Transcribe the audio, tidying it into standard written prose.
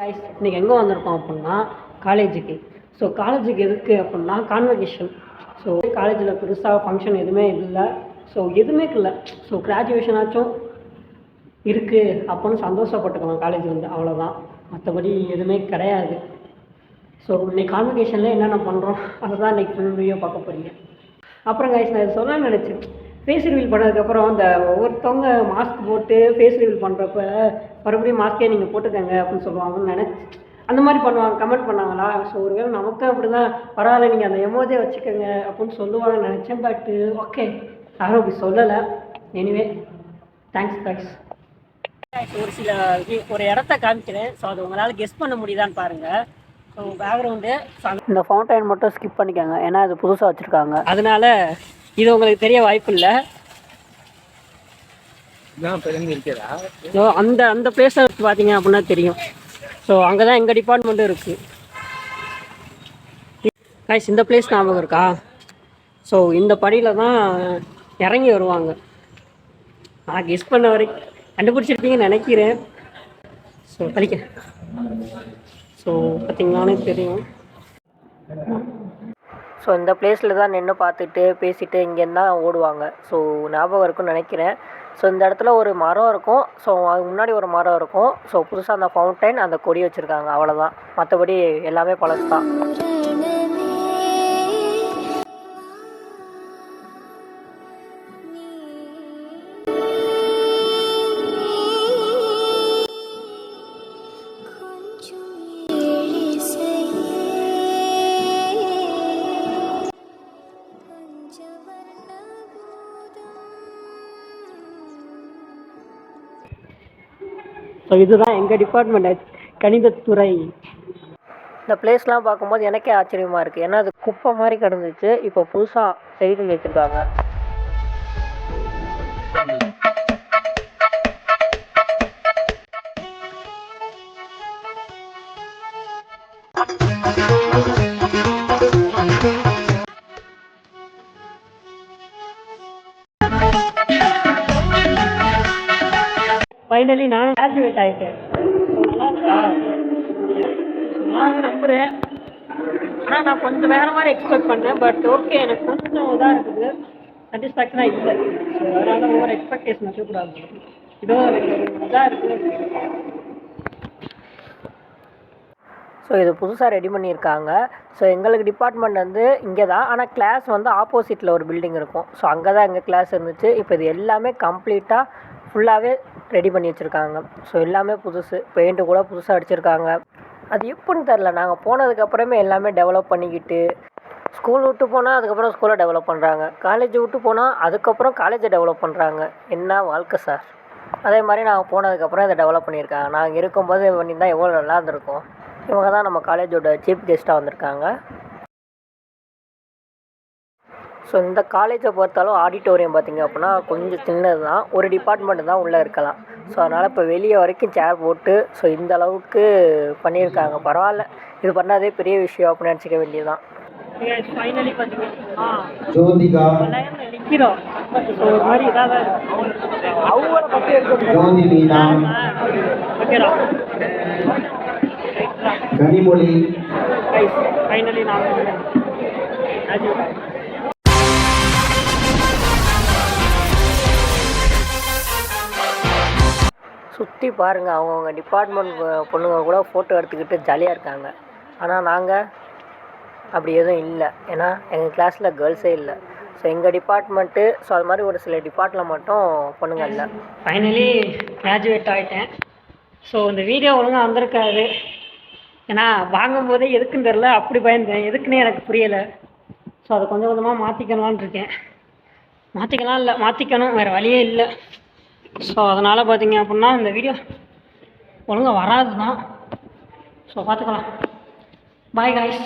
Guys இன்றைக்கி எங்கே வந்திருக்கோம் அப்படின்னா காலேஜுக்கு. ஸோ காலேஜுக்கு எதுக்கு அப்படின்னா கான்வகேஷன். ஸோ காலேஜில் பெருசாக ஃபங்க்ஷன் எதுவுமே இல்லை. ஸோ எதுவுமே இல்லை. ஸோ கிராஜுவேஷனாச்சும் இருக்குது அப்படின்னு சந்தோஷப்பட்டுக்கலாம் காலேஜ் வந்து, அவ்வளோதான். மற்றபடி எதுவுமே கிடையாது. ஸோ இன்றைக்கி கான்வகேஷனில் என்னென்ன பண்ணுறோம் அதை தான் இன்றைக்கி ஃபுல் வீடியோ பார்க்க போகிறீங்க. அப்புறம் கைஸ் நான் சொல்ல நினச்சேன், ஃபேஸ் ரிவீல் பண்ணதுக்கப்புறம் இந்த ஒவ்வொருத்தவங்க மாஸ்க் போட்டு ஃபேஸ் ரிவீல் பண்ணுறப்ப மறுபடியும் மாஸ்க்கே நீங்கள் போட்டுக்கங்க அப்படின்னு சொல்லுவாங்கன்னு நினச்சி அந்த மாதிரி பண்ணுவாங்க, கமெண்ட் பண்ணாங்களா. ஸோ ஒருவேளை நமக்கு அப்படி தான் பரவாயில்ல நீங்கள் அந்த எமோஜியை வச்சுக்கோங்க அப்படின்னு சொல்லுவாங்கன்னு நினச்சேன். பட்டு ஓகே, யாரும் அப்படி சொல்லலை. Anyway thanks. ஒரு இடத்த காமிக்கிறேன். ஸோ அது உங்களால் கெஸ் பண்ண முடியுதான்னு பாருங்கள். ஸோ பேக்ரவுண்டு இந்த ஃபவுண்டைன் மட்டும் ஸ்கிப் பண்ணிக்கோங்க, ஏன்னா அது புதுசாக வச்சுருக்காங்க, அதனால இது உங்களுக்கு தெரிய வாய்ப்பு இல்லை. அந்த பிளேஸில் பார்த்தீங்க அப்படின்னா தெரியும். ஸோ அங்கே தான் எங்கள் டிபார்ட்மெண்ட்டும் இருக்குது. கைஸ் இந்த பிளேஸ் ஞாபகம் இருக்கா? ஸோ இந்த படியில் தான் இறங்கி வருவாங்க. நான் கெஸ் பண்ண வரைக்கும் கண்டுபிடிச்சிருப்பீங்கன்னு நினைக்கிறேன். ஸோ படிக்க ஸோ பார்த்தீங்கன்னாலே தெரியும். ஸோ இந்த பிளேஸில் தான் நின்று பார்த்துட்டு பேசிட்டு இங்கேருந்து தான் ஓடுவாங்க. ஸோ ஞாபகம் இருக்குன்னு நினைக்கிறேன். ஸோ இந்த இடத்துல ஒரு மரம் இருக்கும். ஸோ அதுக்கு முன்னாடி ஒரு மரம் இருக்கும். ஸோ புதுசாக அந்த ஃபவுண்டைன், அந்த கொடி வச்சுருக்காங்க, அவ்வளோதான். மற்றபடி எல்லாமே பழசு தான். ஸோ இதுதான் எங்கள் டிபார்ட்மெண்ட், கணிதத்துறை. இந்த பிளேஸ்லாம் பார்க்கும்போது எனக்கே ஆச்சரியமாக இருக்குது. ஏன்னா அது குப்பை மாதிரி கிடந்துச்சு, இப்போ புதுசாக செய்து வச்சுருக்காங்க. ஃபைனலி நான் கிராஜுவேட் ஆகிட்டேன். நான் நம்புகிறேன். ஆனால் நான் கொஞ்சம் வேறு மாதிரி எக்ஸ்பெக்ட் பண்ணேன். பட் ஓகே, எனக்கு கொஞ்சம் இதாக இருக்குது, சாட்டிஸ்ஃபேக்ஷனாக இல்லை. ஸோ அதனால் ஓவர் எக்ஸ்பெக்டேஷன் வச்சக்கூடாது. இதோ எனக்கு இதாக இருக்குது. ஸோ இது புதுசாக ரெடி பண்ணியிருக்காங்க. ஸோ எங்களுக்கு டிபார்ட்மெண்ட் வந்து இங்கே தான், ஆனால் கிளாஸ் வந்து ஆப்போசிட்டில் ஒரு பில்டிங் இருக்கும். ஸோ அங்கே தான் எங்கள் கிளாஸ் இருந்துச்சு. இப்போ இது எல்லாமே கம்ப்ளீட்டாக ஃபுல்லாகவே ரெடி பண்ணி வச்சுருக்காங்க. ஸோ எல்லாமே புதுசு, பெயிண்ட்டு கூட புதுசாக அடிச்சிருக்காங்க. அது எப்படின்னு தெரில, நாங்கள் போனதுக்கப்புறமே எல்லாமே டெவலப் பண்ணிக்கிட்டு, ஸ்கூல் விட்டு போனால் அதுக்கப்புறம் ஸ்கூலை டெவலப் பண்ணுறாங்க, காலேஜ் விட்டு போனால் அதுக்கப்புறம் காலேஜை டெவலப் பண்ணுறாங்க. என்ன வாழ்க்கை சார்! அதே மாதிரி நாங்கள் போனதுக்கப்புறம் இதை டெவலப் பண்ணியிருக்காங்க. நாங்கள் இருக்கும்போது பண்ணியிருந்தால் எவ்வளோ நல்லா இருந்திருக்கும். இவங்க தான் நம்ம காலேஜோட சீஃப் கெஸ்ட்டாக வந்திருக்காங்க. ஸோ இந்த காலேஜை பொறுத்தாலும் ஆடிட்டோரியம் பார்த்திங்க அப்படின்னா கொஞ்சம் சின்னது தான், ஒரு டிபார்ட்மெண்ட் தான் உள்ளே இருக்கலாம். ஸோ அதனால் இப்போ வெளியே வரைக்கும் சேர் போட்டு ஸோ இந்த அளவுக்கு பண்ணியிருக்காங்க. பரவாயில்ல, இது பண்ணாதே பெரிய விஷயம் அப்படின்னு நினச்சிக்க வேண்டியதுதான். ஃபைனலி பார்த்தீங்கன்னா நிற்கிறோம். ஸோ ஒரு மாதிரி இதாக அவங்கள பற்றி கனிமொழி ஃபைனலி நான் சுற்றி பாருங்கள், அவங்கவுங்க டிபார்ட்மெண்ட் பொண்ணுங்க கூட ஃபோட்டோ எடுத்துக்கிட்டு ஜாலியாக இருக்காங்க. ஆனால் நாங்கள் அப்படி எதுவும் இல்லை, ஏன்னா எங்கள் கிளாஸில் கேர்ள்ஸே இல்லை. ஸோ எங்கள் டிபார்ட்மெண்ட்டு ஸோ அது மாதிரி ஒரு சில டிபார்ட்டில் மட்டும் பொண்ணுங்க இல்லை. ஃபைனலி கிராஜுவேட் ஆகிட்டேன். ஸோ இந்த வீடியோ ஒழுங்காக வந்திருக்காது, ஏன்னா வாங்கும்போதே எதுக்குன்னு தெரில, அப்படி பயந்தேன், எதுக்குன்னே எனக்கு புரியலை. ஸோ அதை கொஞ்சம் கொஞ்சமாக மாற்றிக்கலான்னு இருக்கேன். மாற்றிக்கணும், வேறு வழியே இல்லை. ஸோ அதனால் பார்த்தீங்க அப்படின்னா இந்த வீடியோ ஒழுங்காக வராது தான். ஸோ பார்த்துக்கலாம். Bye guys.